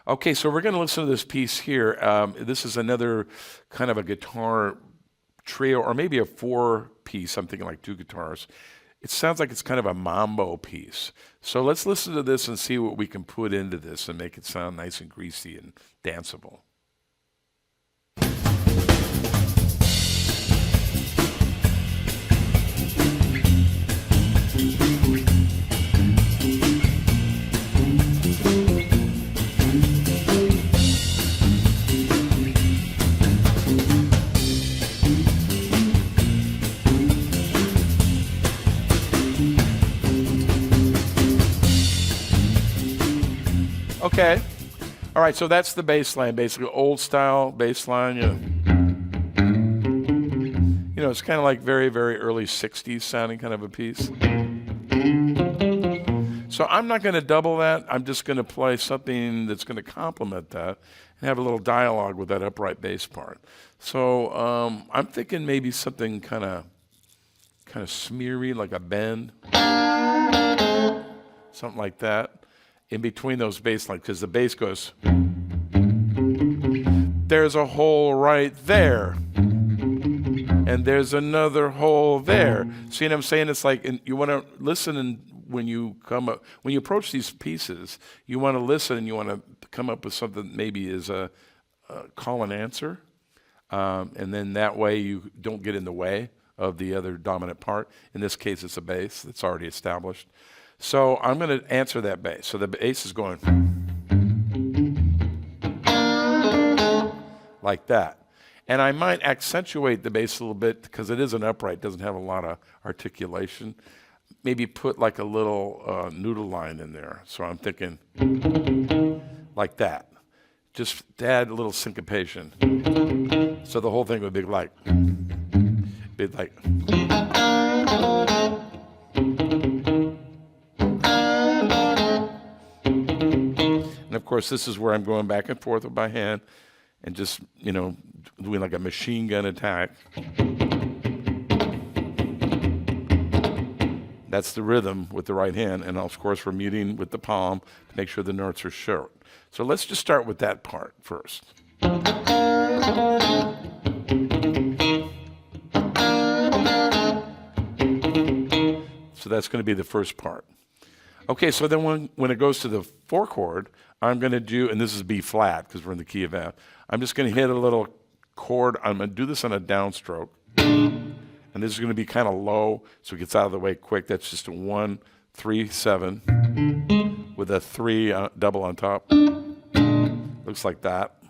Okay, so we're going to listen to this piece here. This is another kind of a guitar trio, or maybe a four-piece. I'm thinking like two guitars. It sounds like it's kind of a mambo piece. So let's listen to this and see what we can put into this and make it sound nice and greasy and danceable. Okay. All right, so that's the bass line, basically old style bass line. You know, it's kind of like very, very early 60s sounding kind of a piece. So I'm not going to double that. I'm just going to play something that's going to complement that and have a little dialogue with that upright bass part. So I'm thinking maybe something kind of smeary, like a bend, something like that. In between those bass lines, because the bass goes, there's a hole right there, and there's another hole there. See what I'm saying? It's like, and you want to listen, and when you approach these pieces, you want to listen and you want to come up with something that maybe is a call and answer, and then that way you don't get in the way of the other dominant part. In this case, it's a bass that's already established. So I'm going to answer that bass. So the bass is going like that. And I might accentuate the bass a little bit because it is an upright, doesn't have a lot of articulation. Maybe put like a little noodle line in there. So I'm thinking like that. Just add a little syncopation. So the whole thing would be like. And of course, this is where I'm going back and forth with my hand and just, doing like a machine gun attack. That's the rhythm with the right hand. And of course, we're muting with the palm to make sure the notes are short. So let's just start with that part first. So that's going to be the first part. Okay, so then when it goes to the 4 chord, I'm going to do, and this is B flat because we're in the key of F. I'm just going to hit a little chord. I'm going to do this on a downstroke. And this is going to be kind of low, so it gets out of the way quick. That's just a 1, 3, 7 with a 3 double on top. Looks like that.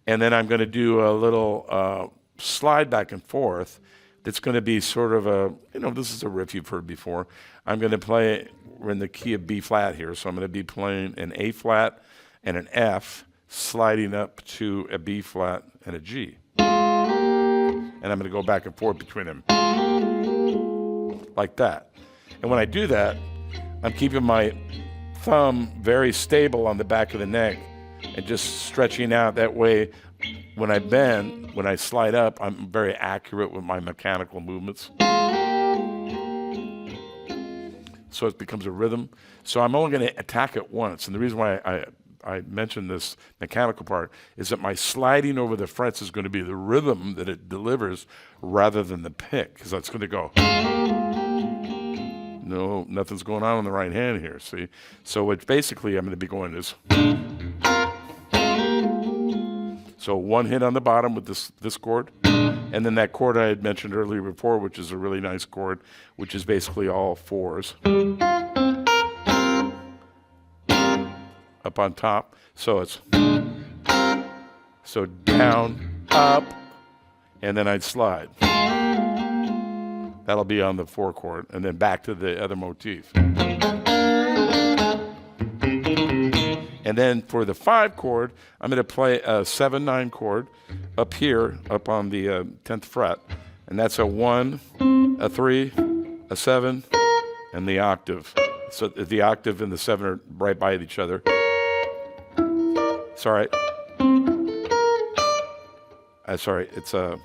And then I'm going to do a little slide back and forth. That's going to be sort of a, this is a riff you've heard before. I'm going to play, we're in the key of B flat here, so I'm going to be playing an A flat and an F, sliding up to a B flat and a G. And I'm going to go back and forth between them, like that. And when I do that, I'm keeping my thumb very stable on the back of the neck and just stretching out. That way, when I bend, when I slide up, I'm very accurate with my mechanical movements. So it becomes a rhythm. So I'm only going to attack it once. And the reason why I mentioned this mechanical part is that my sliding over the frets is going to be the rhythm that it delivers rather than the pick, because that's going to go. No, nothing's going on the right hand here, see? So it's basically, I'm going to be going this. So one hit on the bottom with this chord, and then that chord I had mentioned earlier before, which is a really nice chord, which is basically all 4s. Up on top. So it's so down, up, and then I'd slide. That'll be on the 4 chord, and then back to the other motif. And then for the 5 chord, I'm going to play a 7/9 chord up here, up on the 10th fret. And that's a 1, a 3, a 7, and the octave. So the octave and the 7 are right by each other. It's all right. Sorry, it's a,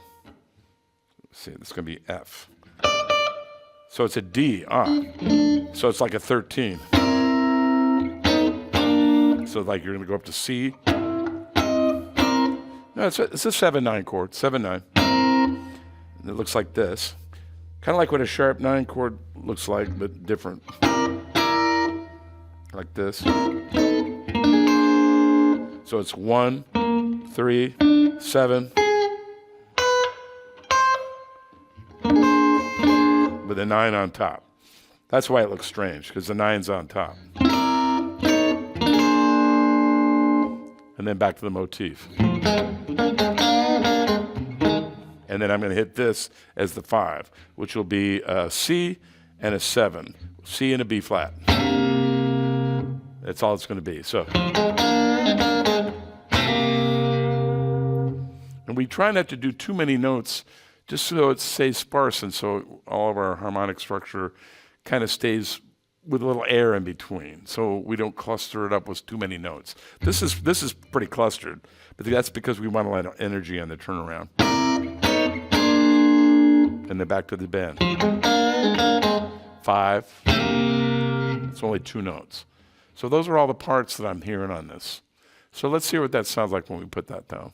let's see, it's going to be F. So it's a D, So it's like a 13. So like you're going to go up to C. No, it's a 7-9 chord, 7-9. And it looks like this. Kind of like what a sharp 9 chord looks like, but different. Like this. So it's 1, 3, 7. With a 9 on top. That's why it looks strange, because the 9's on top. And then back to the motif. And then I'm going to hit this as the 5, which will be a C and a 7. C and a B flat. That's all it's going to be. So, and we try not to do too many notes, just so it stays sparse, and so all of our harmonic structure kind of stays with a little air in between, so we don't cluster it up with too many notes. This is pretty clustered, but that's because we want a lot of energy on the turnaround. And then back to the bend. 5. It's only 2 notes. So those are all the parts that I'm hearing on this. So let's hear what that sounds like when we put that down.